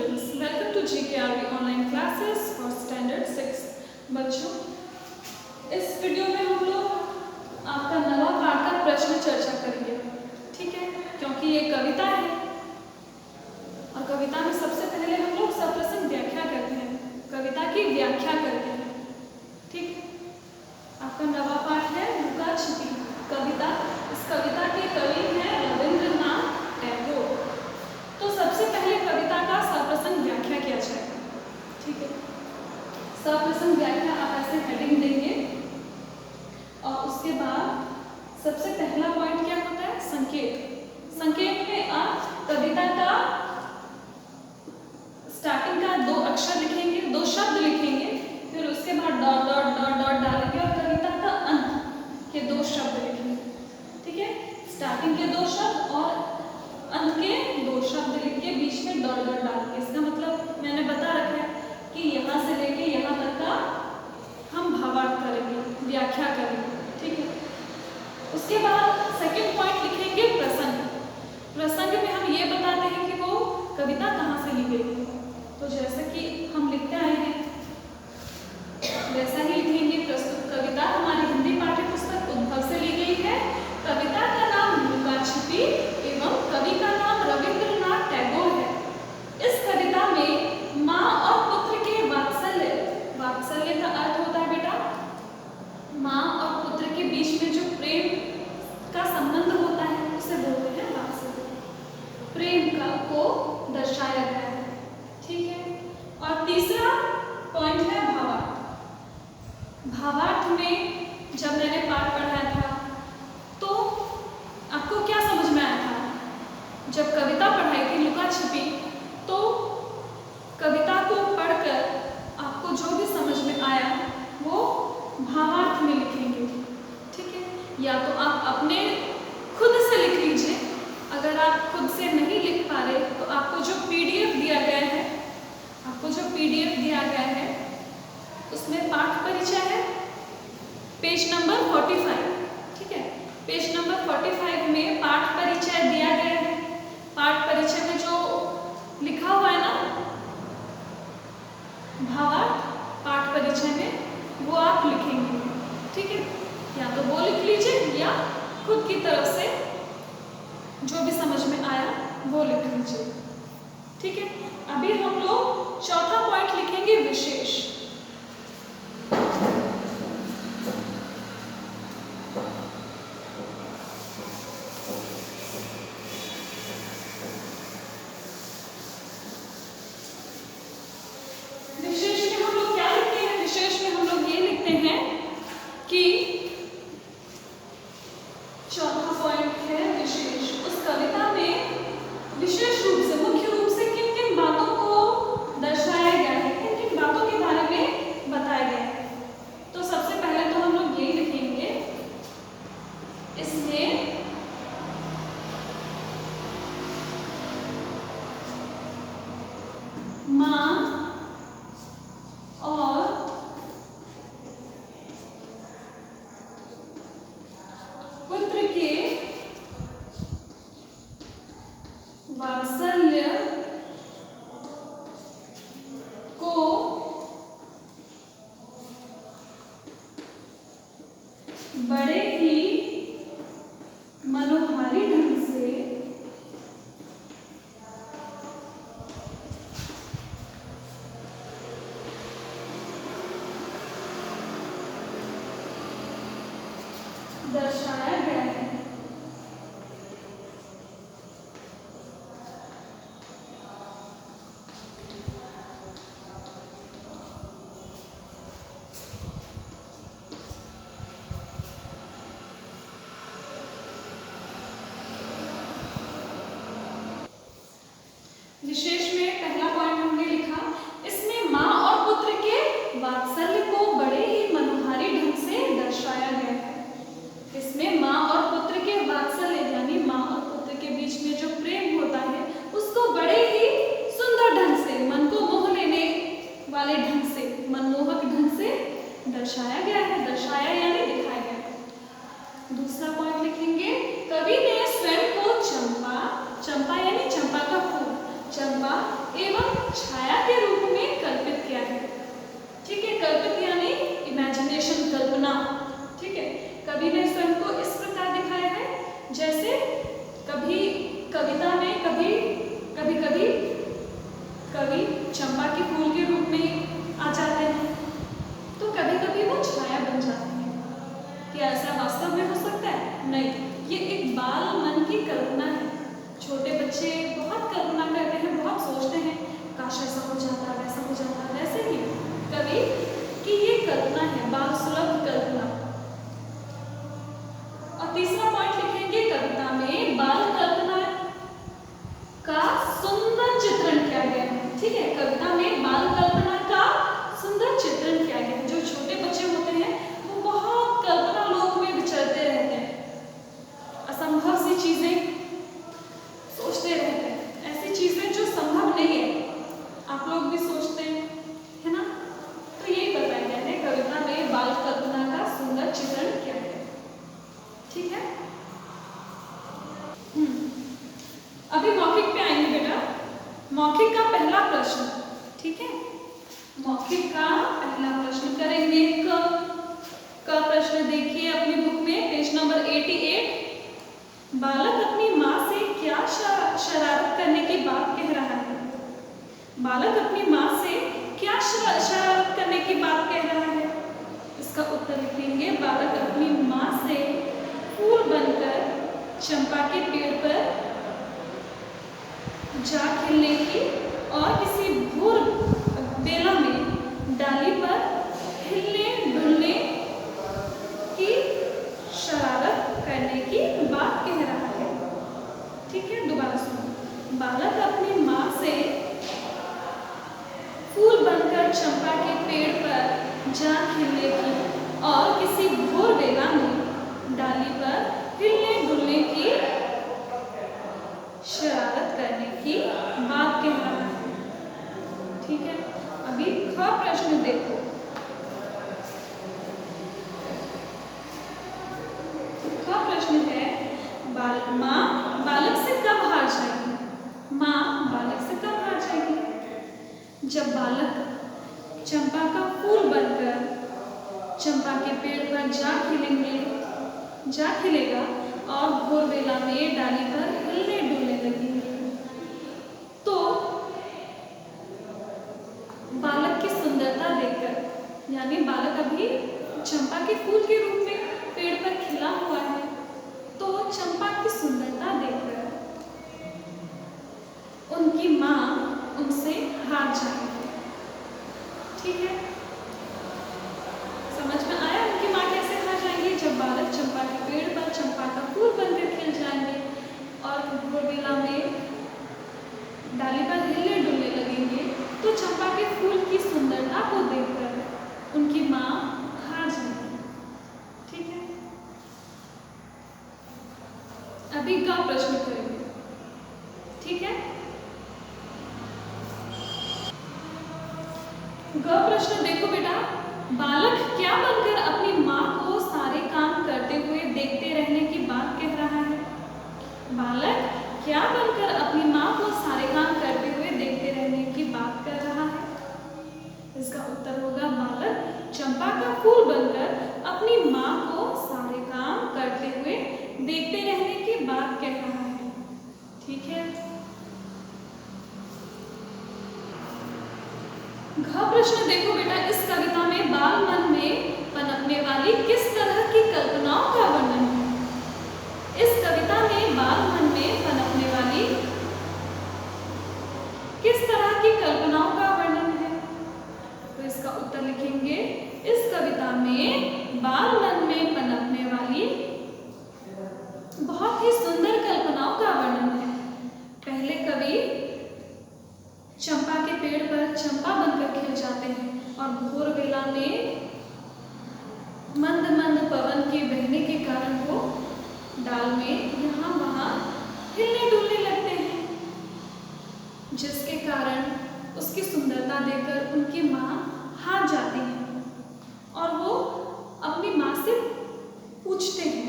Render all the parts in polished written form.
students, welcome to GKRV online classes for standard 6 बच्चों, इस video में हम लोग आपका नवा पाठ का प्रश्न चर्चा करेंगे। ठीक है, क्योंकि ये कविता है और कविता में सबसे पहले हम लोग सप्रश्न व्याख्या करते हैं, कविता की व्याख्या करते हैं। ठीक, आपका नवा पाठ है लुका छिपी कविता। इस कविता के कवि हैं रविंद्रनाथ टैगोर। तो सबसे पहले कविता का सप्रश्न व्याख्या किया जाएगा। ठीक है, सप्रश्न व्याख्या आप ऐसे हेडिंग देंगे और उसके बाद सबसे पहला पॉइंट क्या होता है, संकेत। संकेत में आप कविता का स्टार्टिंग का 2 अक्षर लिखेंगे, 2 शब्द लिखेंगे, फिर उसके बाद डॉट डॉट डॉट डॉट डालेंगे और कविता का अंत के 2 शब्द लिखेंगे। ठीक है, स्टार्टिंग के 2 शब्द और अंत के 2 शब्द लिख के बीच में डॉट डॉट डालेंगे। इसका मतलब मैंने बता रखा है कि यहाँ से लेके यहाँ तक का हम भावार्थ करेंगे, व्याख्या करेंगे। ठीक है, उसके बाद सेकंड पॉइंट लिखेंगे प्रसंग। प्रसंग में हम ये बताते हैं कि वो कविता कहाँ से ली गई है। तो जैसे कि हम लिखते आए हैं वैसा ही लिखेंगे। प्रस्तुत कविता हमारी हिंदी पाठ्य पुस्तक उद्भव से ली गई है। कविता का नाम लुका छिपी एवं कवि का नाम रविंद्रनाथ टैगोर है। इस कविता में माँ और पुत्र के वात्सल्य, वात्सल्य का अर्थ होता है बेटा माँ और पुत्र के बीच में जो प्रेम का संबंध होता है उसे बोलते हैं वात्सल्य। प्रेम का को दर्शाया गया है। ठीक है, और तीसरा पॉइंट है भावार्थ। भावार्थ में जब मैंने पाठ पढ़ाया था तो आपको क्या समझ में आया था। जब कविता पढ़ाई थी लुका छिपी तो कविता को पढ़कर आपको जो भी समझ में आया वो भावार्थ में लिखेंगे। ठीक है, या तो आप अपने खुद से लिख लीजिए। अगर आप खुद से नहीं लिख पा रहे तो आपको जो PDF दिया गया है, आपको जो PDF दिया गया है उसमें पाठ परिचय है, पेज नंबर 45। ठीक है, पेज नंबर 45 में पाठ परिचय दिया गया है। पाठ परिचय में जो लिखा हुआ है ना भावार्थ, पाठ परिचय में वो आप लिखेंगे। ठीक है, या तो वो लिख लीजिए या खुद की तरफ से जो भी समझ में आया वो लिख लीजिए। ठीक है, अभी हम लोग चौथा पॉइंट लिखेंगे विशेष। विशेष में हम लोग क्या लिखते हैं, विशेष में हम लोग ये लिखते हैं कि चौथा पॉइंट है विशेष। उस कविता में विशेष रूप से, मुख्य रूप से किन किन बातों को दर्शाया गया है, किन किन बातों के बारे में बताया गया है। तो सबसे पहले तो हम लोग यही लिखेंगे, इसमें माँ और पुत्र के वात्सल्य को बड़े ही मनोहारी ढंग से दर्शाया गया है। विशेष में पहला पॉइंट हमने लिखा, इसमें माँ और पुत्र के वात्सल्य को बड़े ही मनोहारी ढंग से दर्शाया गया है। इसमें माँ कवि चंपा के फूल के रूप में आ जाते हैं, तो कभी कभी वो छाया बन जाते हैं। क्या ऐसा वास्तव में हो सकता है? नहीं, ये एक बाल मन की कल्पना है। छोटे बच्चे बहुत कल्पना करते हैं, बहुत सोचते हैं, काश ऐसा हो जाता, वैसा हो जाता। वैसे ही कवि की ये कल्पना है, बाल सुलभ कल्पना। और तीसरा पॉइंट लिखेंगे, कविता में बाल कल्पना का सुंदर चित्रण किया गया है। ठीक है, कविता में बाल कल्पना का सुंदर चित्रण किया गया है। जो छोटे बच्चे होते हैं वो बहुत कल्पना लोक में विचरते रहते हैं, असंभव सी चीजें सोचते रहते हैं, ऐसी चीजें जो संभव नहीं है, आप लोग भी सोचते हैं, है ना? तो यही बताया गया है, कविता में बाल कल्पना का सुंदर चित्रण किया गया है। ठीक है, अभी मौखिक पे आएंगे बेटा। मौखिक का पहला प्रश्न, ठीक है, मौखिक का पहला प्रश्न करेंगे। का प्रश्न देखिए अपनी बुक में, पेज नंबर 88। बालक अपनी माँ से क्या शरारत करने की बात कह रहा है? बालक अपनी माँ से क्या शरारत करने की बात कह रहा है? इसका उत्तर लिखेंगे, बालक अपनी माँ से फूल बनकर चंपा के पेड़ पर जा खिलने की और किसी भोर बेला में डाली पर हिलने डुलने की शरारत करने की बात कह रहा है। ठीक है, दोबारा सुनो। बालक अपनी माँ से फूल बनकर चंपा के पेड़ पर जा खिलने की और किसी भोर बेला में डाली पर हिलने डुलने की शरारत करने की बात कह रहा है। ठीक है, अभी ख प्रश्न देखो। ख प्रश्न है, माँ बालक से कब हार जाएगी? माँ बालक से कब हार जाएगी? जब बालक चंपा का फूल बनकर चंपा के पेड़ पर जा खिलेगा और भोर बेला में डाली पर हिलने डुलने लगेगी, तो बालक की सुंदरता देखकर, यानी बालक अभी चंपा के फूल के रूप में पेड़ पर खिला हुआ है, तो चंपा की सुंदरता देखकर उनकी माँ उनसे हार जाएगी। ठीक है, समझ में आया उनकी माँ कैसे हार जाएंगी? जब बालक चंपा के पेड़ पर चंपा का फूल बनकर खिल जाएंगे और भोर बेला में डाली पर हिलने डुलने लगेंगे, तो चंपा के फूल की सुंदरता को देखकर उनकी माँ हार जाएगी। ठीक है, अभी का प्रश्न करेंगे। ठीक है, ग प्रश्न देखो बेटा। बालक क्या बनकर अपनी माँ को सारे काम करते हुए देखते रहने की बात कह रहा है? बालक क्या बनकर अपनी माँ को सारे काम करते हुए देखते रहने की बात कर रहा है? इसका उत्तर होगा, बालक चंपा का फूल बनकर अपनी माँ को सारे काम करते हुए देखते रहने की बात कह रहा है। ठीक है, घ प्रश्न देखो बेटा। इस कविता में बाल मन में पनपने वाली किस तरह की कल्पनाओं का वर्णन है? इस कविता में बाल मन में पनपने वाली किस तरह की कल्पनाओं का वर्णन है? तो इसका उत्तर लिखेंगे, इस कविता में बाल मन में पनपने वाली बहुत ही सुंदर कल्पनाओं का वर्णन है। पहले कवि चंपा के पेड़ पर चंपा बनकर खिल जाते हैं और भोर बेला में मंद मंद पवन के बहने के कारण वो डाल में यहाँ वहाँ हिलने डुलने लगते हैं, जिसके कारण उसकी सुंदरता देखकर उनकी माँ हार जाती है और वो अपनी माँ से पूछते हैं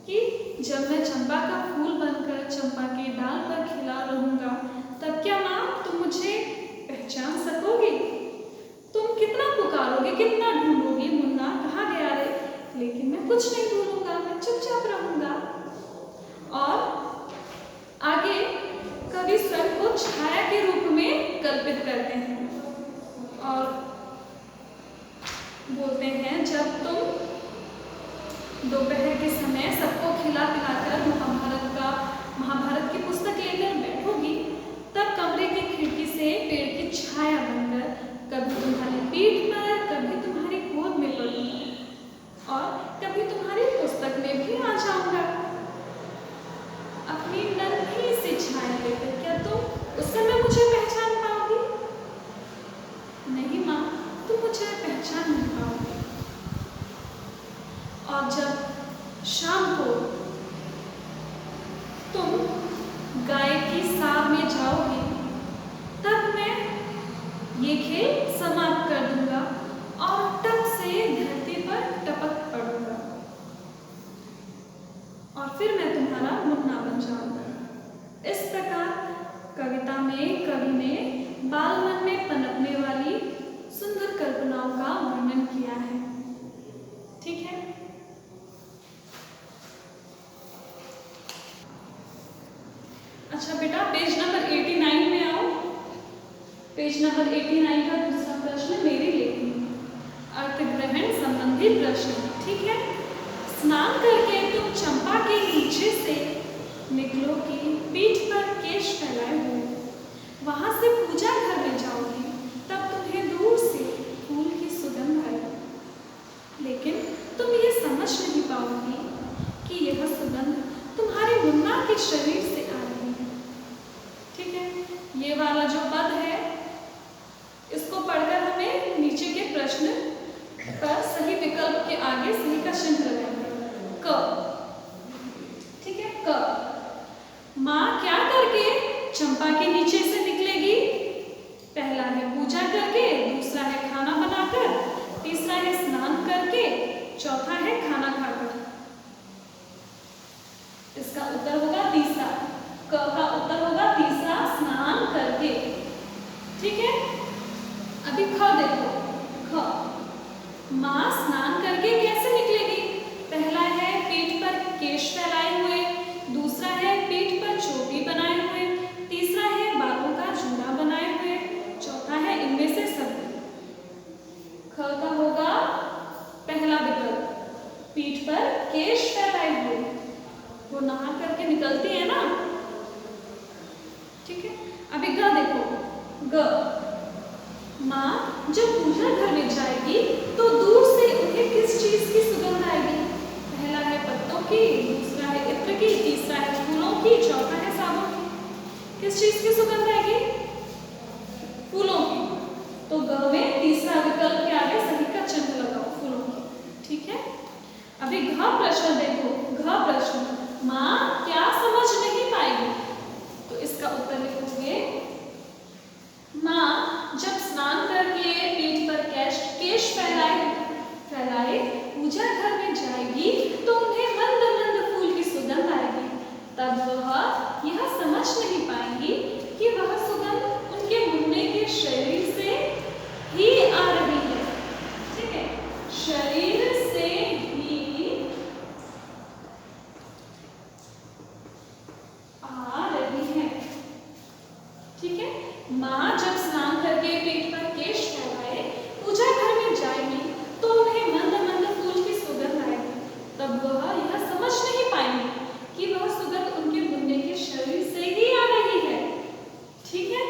कि जब मैं चंपा का फूल बनकर चंपा के डाल पर खिला रहूंगा, तब क्या माँ तुम मुझे पहचान सकोगी? तुम कितना पुकारोगे, कितना ढूंढोगी, मुन्ना कहाँ गया रे? लेकिन मैं कुछ नहीं ढूंढूंगा, मैं चुपचाप रहूंगा। और आगे कवि स्वयं को छाया के रूप में कल्पित करते हैं और बोलते हैं, जब तुम दोपहर के समय सबको खिला पिलाकर महाभारत की पुस्तक लेकर बैठोगी, तब कमरे की खिड़की से पेड़ की छाया बनकर कभी तुम्हारी पीठ पर, कभी तुम्हारी गोद में पड़ूंगा और कभी तुम्हारी पुस्तक में भी आ जाऊंगा। अपनी नन्ही सी छाया लेकर क्या तुम उस समय मुझे पहचान पाओगी? नहीं माँ, तुम मुझे पहचान नहीं पाओगी। और जब शाम को तुम गाय की साव में जाओगे, तब मैं ये खेल समाप्त कर दूंगा और टप से धरती पर टपक पड़ूंगा और फिर मैं तुम्हारा मुन्ना बन जाऊंगा। इस प्रकार कविता में कवि ने बाल मन में पनपने वाली सुंदर कल्पनाओं का वर्णन किया है। ठीक है। अच्छा बेटा, पेज नंबर 89 में आओ। पेज नंबर 89 का दूसरा प्रश्न मेरी लेखनी, अर्थग्रहण संबंधी प्रश्न। ठीक है। स्नान करके तुम चंपा के नीचे से निकलोगी, पीठ पर केश फैलाए हुए, वहां से पूजा घर में जाओगी, तब तुम्हें दूर से फूल की सुगंध आएगी, लेकिन तुम ये समझ नहीं पाओगी कि यह सुगंध तुम्हारे मुन्ना के शरीर से आ रही है। ठीक है। ये वाला जो पद है, इसको पढ़कर हमें नीचे के प्रश्न पर सही विकल्प के आगे सही का चिन्ह लगाएंगे। क। ठीक है। क। माँ क्या करके चंपा के नीचे से निकलेगी? पहला है पूजा करके, दूसरा है खाना बनाकर, तीसरा है स्नान करके, चौथा है खाना खाकर। इसका उत्तर होगा तीसरा। क का उत्तर होगा तीसरा, स्नान करके। ठीक है। अभी ख देखो। ख। माँ स्नान करके कैसे निकलेगी? पहला है पीठ पर केश फैलाए हुए, दूसरा है पीठ पर चोटी बनाए हुए, तीसरा है बालों का जूड़ा बनाए हुए, चौथा है इनमें से सभी। ख का होगा पहला विकल्प, पीठ पर केश फैलाए हुए। वो नहा करके निकलती है ना। ठीक है। अभी ग देखो। ग। माँ जब पूजा घर में जाएगी तो दूर से उन्हें किस चीज की सुगंध आएगी? पहला है पत्तों की, दूसरा है इत्र की, तीसरा है फूलों की, चौथा है साबुन की। किस चीज की सुगंध आएगी? फूलों की। तो ग में तीसरा विकल्प के आगे सही का चिन्ह लगाओ, फूलों की। ठीक है। अभी घ प्रश्न देखो। घ प्रश्न, माँ क्या समझ नहीं पाएगी? तो इसका उत्तर लिखोगे, माँ जब स्नान करके पीठ पर केश फैलाए पूजा घर में जाएगी तो उन्हें मंद मंद फूल की सुगंध आएगी, तब वह यह समझ नहीं पाएंगी कि वह सुगंध उनके मुन्ने के शरीर से ही आ रही है। ठीक है। शरीर से ही आ रही है। ठीक है। माँ जब स्नान करके पीठ पर केश फैलाए पूजा घर में जाएगी तो उन्हें मंद मंद फूल की सुगंध आएगी, तब वह यह समझ नहीं पाएंगे कि वह सुगंध उनके मुन्ने के शरीर से ही आ रही है। ठीक है।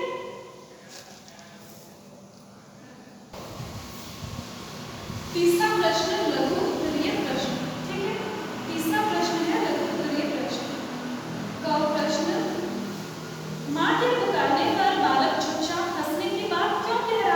तीसरा प्रश्न लघु उत्तरीय प्रश्न। ठीक है। तीसरा प्रश्न है लघु उत्तरीय प्रश्न। क प्रश्न, माँ के पुकारने पर बालक चुपचाप हंसने की बात क्यों कह रहा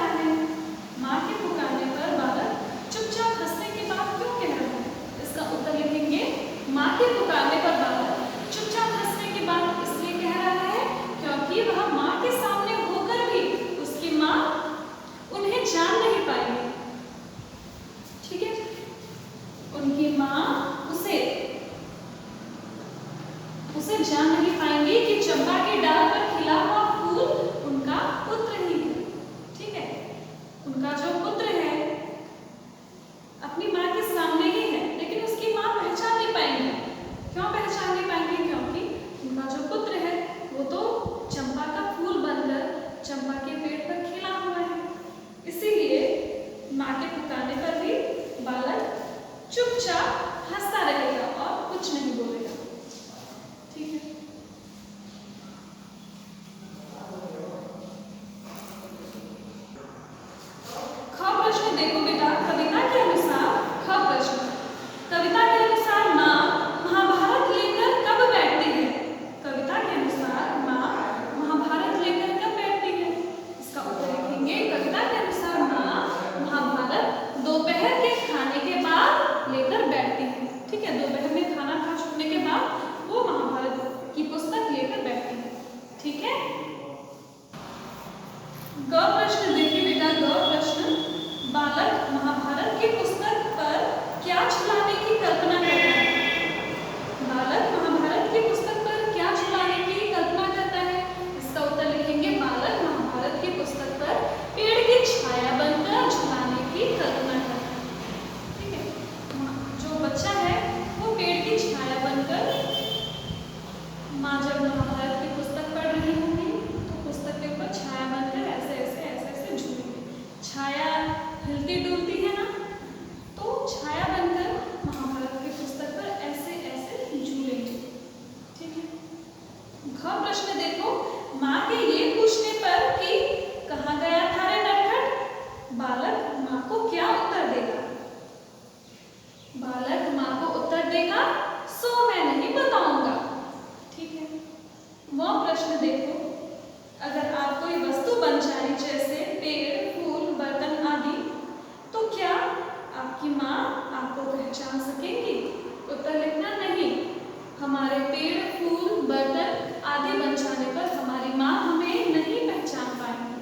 ग प्रश्न देखिए बेटा, ग प्रश्न, बालक महाभारत की पुस्तक पर क्या छुलाने की कल्पना करता है? बालक महाभारत की पुस्तक पर क्या छुलाने की कल्पना करता है? इसका उत्तर लिखेंगे, बालक महाभारत की पुस्तक पर पेड़ की छाया बनकर झुलाने की कल्पना करता है। ठीक है, जो बच्चा है वो पेड़ की छाया बनकर, माँ जब महाभारत की पुस्तक पढ़ रही होंगी तो पुस्तक के ऊपर छाया बनकर ऐसे ऐसे झूलेंगे। छाया हिलती डुलती है ना, तो छाया बनकर महाभारत की पुस्तक पर ऐसे ऐसे झूलेंगे। ठीक है। घ प्रश्न देखो, माँ के ये पूछने पर कि कहाँ गया था रे नटखट, बालक माँ को क्या उत्तर देगा? बालक माँ को उत्तर देगा, सो मैं नहीं बताऊंगा। ठीक है। वह प्रश्न देखो, अगर आप कोई वस्तु बन जाए जैसे पेड़, फूल, बर्तन आदि, तो क्या आपकी माँ आपको पहचान सकेंगी? उत्तर लिखना नहीं। हमारे पेड़, फूल, बर्तन आदि बन जाने पर हमारी माँ हमें नहीं पहचान पाएंगी।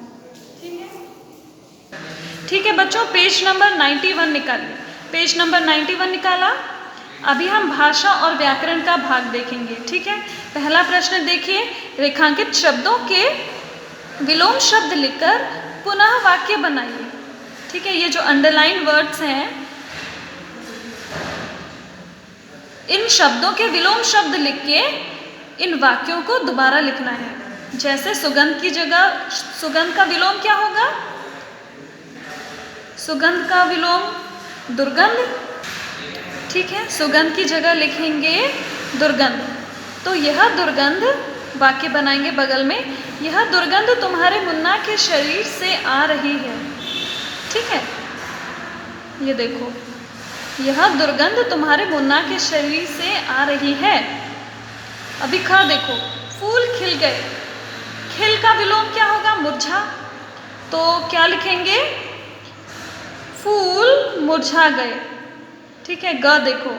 ठीक है। ठीक है बच्चों, पेज नंबर 91 निकालिए। पेज नंबर 91 निकाला। अभी हम भाषा और व्याकरण का भाग देखेंगे। ठीक है। पहला प्रश्न देखिए, रेखांकित शब्दों के विलोम शब्द लिखकर पुनः वाक्य बनाइए। ठीक है, ये जो अंडरलाइन वर्ड्स हैं, इन शब्दों के विलोम शब्द लिख के इन वाक्यों को दोबारा लिखना है। जैसे सुगंध की जगह सुगंध का विलोम क्या होगा? सुगंध का विलोम दुर्गंध। ठीक है, सुगंध की जगह लिखेंगे दुर्गंध। तो यह दुर्गंध, वाक्य बनाएंगे बगल में, यह दुर्गंध तुम्हारे मुन्ना के शरीर से आ रही है। ठीक है, ये देखो, यह दुर्गंध तुम्हारे मुन्ना के शरीर से आ रही है। अभी ख देखो, फूल खिल गए, खिल का विलोम क्या होगा? मुरझा। तो क्या लिखेंगे? फूल मुरझा गए। ठीक है। ग देखो,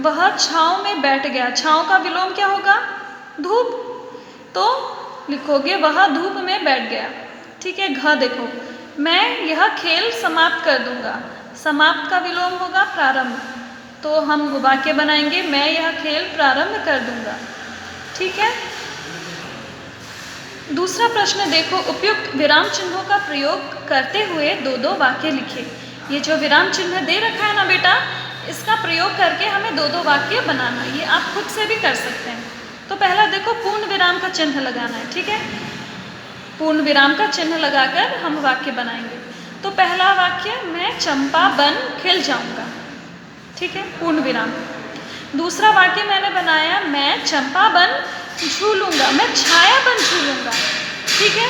वह छाँव में बैठ गया, छाँव का विलोम क्या होगा? धूप। तो लिखोगे वह धूप में बैठ गया। ठीक है। घ देखो, मैं यह खेल समाप्त कर दूंगा, समाप्त का विलोम होगा प्रारंभ। तो हम वाक्य बनाएंगे, मैं यह खेल प्रारंभ कर दूंगा। ठीक है। दूसरा प्रश्न देखो, उपयुक्त विराम चिन्हों का प्रयोग करते हुए दो दो वाक्य लिखे। ये जो विराम चिन्ह दे रखा है ना बेटा, इसका प्रयोग करके हमें दो दो वाक्य बनाना है। ये आप खुद से भी कर सकते हैं। तो पहला देखो, पूर्ण विराम का चिन्ह लगाना है। ठीक है, पूर्ण विराम का चिन्ह लगाकर हम वाक्य बनाएंगे। तो पहला वाक्य, मैं चंपा बन खिल जाऊंगा। ठीक है, पूर्ण विराम। दूसरा वाक्य मैंने बनाया, मैं चंपा बन झूलूंगा, मैं छाया बन झूलूंगा। ठीक है।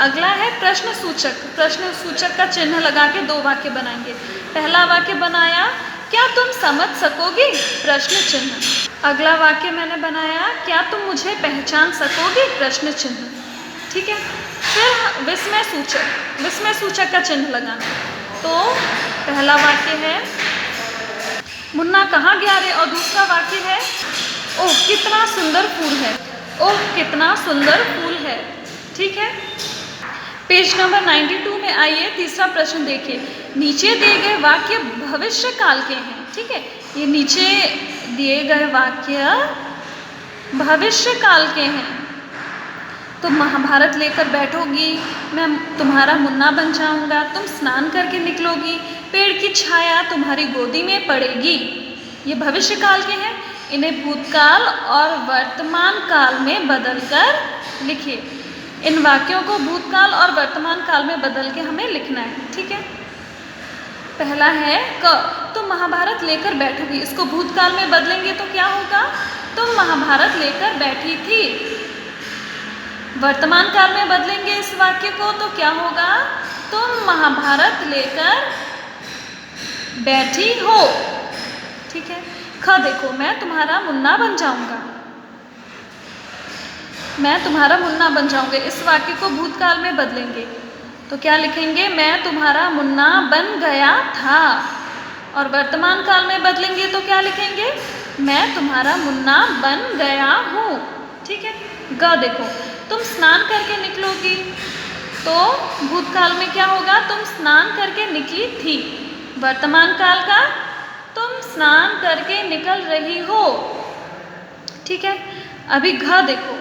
अगला है प्रश्न सूचक। प्रश्न सूचक का चिन्ह लगा के दो वाक्य बनाएंगे। पहला वाक्य बनाया, क्या तुम समझ सकोगे? प्रश्न चिन्ह। अगला वाक्य मैंने बनाया, क्या तुम मुझे पहचान सकोगे? प्रश्न चिन्ह। ठीक है। फिर विस्मय सूचक, विस्मय सूचक का चिन्ह लगाना। तो पहला वाक्य है, मुन्ना कहाँ गया रे? और दूसरा वाक्य है, ओह कितना सुंदर फूल है, ओह कितना सुंदर फूल है। ठीक है। पेज नंबर 92 में आइए, तीसरा प्रश्न देखिए। नीचे दिए गए वाक्य भविष्य काल के हैं। ठीक है, ये नीचे दिए गए वाक्य भविष्य काल के हैं। तुम महाभारत लेकर बैठोगी, मैं तुम्हारा मुन्ना बन जाऊंगा, तुम स्नान करके निकलोगी, पेड़ की छाया तुम्हारी गोदी में पड़ेगी। ये भविष्य काल के हैं। इन्हें भूतकाल और वर्तमान काल में बदलकर लिखिए। इन वाक्यों को भूतकाल और वर्तमान काल में बदल के हमें लिखना है। ठीक है। पहला है क, तुम महाभारत लेकर बैठोगी, इसको भूतकाल में बदलेंगे तो क्या होगा? तुम महाभारत लेकर बैठी थी। वर्तमान काल में बदलेंगे इस वाक्य को तो क्या होगा? तुम महाभारत लेकर बैठी हो। ठीक है। ख देखो, मैं तुम्हारा मुन्ना बन जाऊंगा, मैं तुम्हारा मुन्ना बन जाऊंगा। इस वाक्य को भूतकाल में बदलेंगे तो क्या लिखेंगे? मैं तुम्हारा मुन्ना बन गया था। और वर्तमान काल में बदलेंगे तो क्या लिखेंगे? मैं तुम्हारा मुन्ना बन गया हूँ। ठीक है। ग देखो, तुम स्नान करके निकलोगी, तो भूतकाल में क्या होगा? तुम स्नान करके निकली थी। वर्तमान काल का तुम स्नान करके निकल रही हो। ठीक है। अभी घ देखो,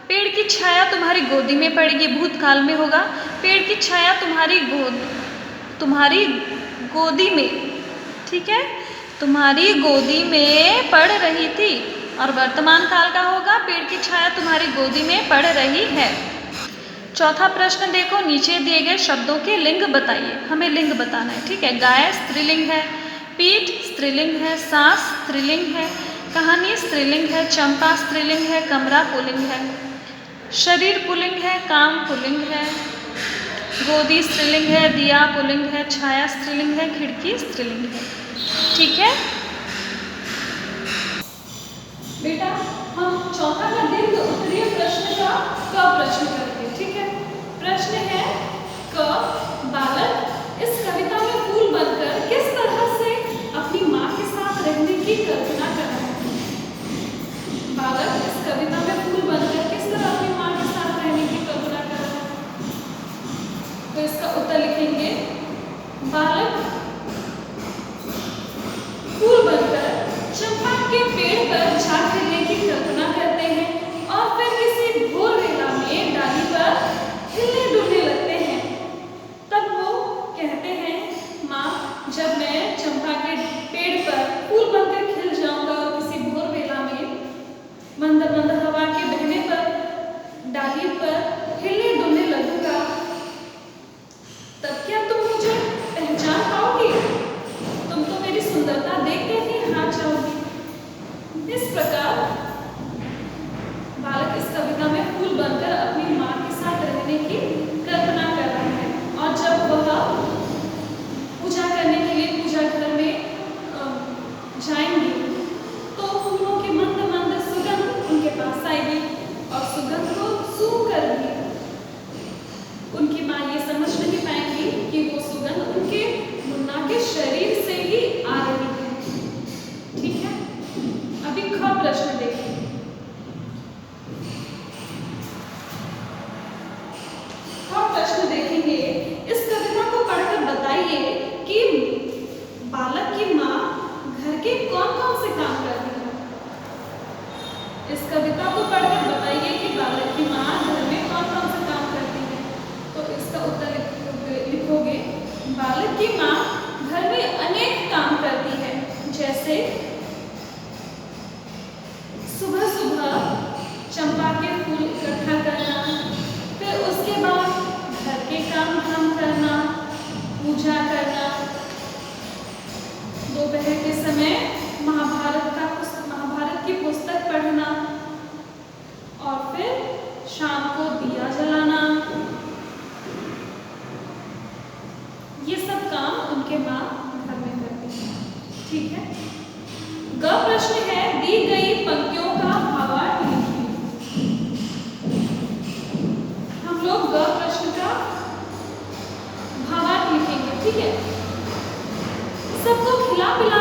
पेड़ की छाया तुम्हारी गोदी में पड़ेगी, भूतकाल में होगा। पेड़ की छाया तुम्हारी गोदी में, ठीक है, तुम्हारी गोदी में पड़ रही थी। और वर्तमान काल का होगा, पेड़ की छाया तुम्हारी गोदी में पड़ रही है। चौथा प्रश्न देखो, नीचे दिए गए शब्दों के लिंग बताइए। हमें लिंग बताना है। ठीक है। गाय स्त्रीलिंग है, पीठ स्त्रीलिंग है, सांस स्त्रीलिंग है, कहानी स्त्रीलिंग है, चंपा स्त्रीलिंग है, कमरा पुल्लिंग है, शरीर पुल्लिंग है, काम पुल्लिंग है, गोदी स्त्रीलिंग है, दिया पुल्लिंग है, छाया स्त्रीलिंग है, खिड़की स्त्रीलिंग है। ठीक है बेटा, हम चौथा का दीर्घ उत्तरीय प्रश्न का क प्रश्न करेंगे। ठीक है। प्रश्न है क, बालक इस कविता में फूल बनकर किस तरह से अपनी माँ के साथ रहने की कल्पना कर रहा है? बालक इस कविता में फूल बनकर किस तरह अपनी माँ के साथ रहने की कल्पना कर रहा है? तो इसका उत्तर लिखेंगे, बालक फूल बनकर चंपा के पेड़ पर जा खिलने की कल्पना करते हैं और फिर किसी भोर वेला में डाली पर हिलने डुलने लगते हैं। तब वो कहते हैं, माँ, जब मैं चंपा के पेड़ पर फूल बनकर खिल जाऊंगा और किसी भोर वेला में मंद मंद हवा के बहने पर डाली पर हिलने डुलने लगूंगा, तब क्या तुम मुझे पहचान पाओगी? तुम तो मेरी सुंदरता देख के ही हार जाओगी। इस प्रकार बालक इस कविता में फूल बनकर अपनी माँ के साथ रहने की कल्पना कर रहा है। और जब वह पूजा करने के लिए पूजा घर में जाएंगे तो फूलों की मंद मंद सुगंध उनके पास आएगी और सुगंध को सूंघ कर भी उनकी माँ ये समझ नहीं पाएंगी कि वो सुगंध उनके मुन्ना के शरीर से ही आ रही है। ठीक है। अभी ख प्रश्न देखिए। ख प्रश्न देखेंगे, इस कविता को पढ़कर बताइए कि बालक की माँ घर के कौन कौन से काम करती है। इस कविता को पढ़कर बताइए कि बालक की माँ घर में कौन कौन से काम करती है। तो इसका उत्तर लिखोगे, बालक की माँ घर में अनेक काम करती है, जैसे सुबह सुबह चंपा के फूल इकट्ठा करना, फिर उसके बाद घर के काम धाम करना, पूजा करना, दोपहर के समय महाभारत की पुस्तक पढ़ना और फिर शाम को दिया जलाना। ये सब काम उनके माँ घर में करती है। ठीक है। ग प्रश्न है, दी गई पंक्तियों का भावार्थ लिखिए। हम लोग ग प्रश्न का भावार्थ लिखेंगे। ठीक है। सबको खिला पिला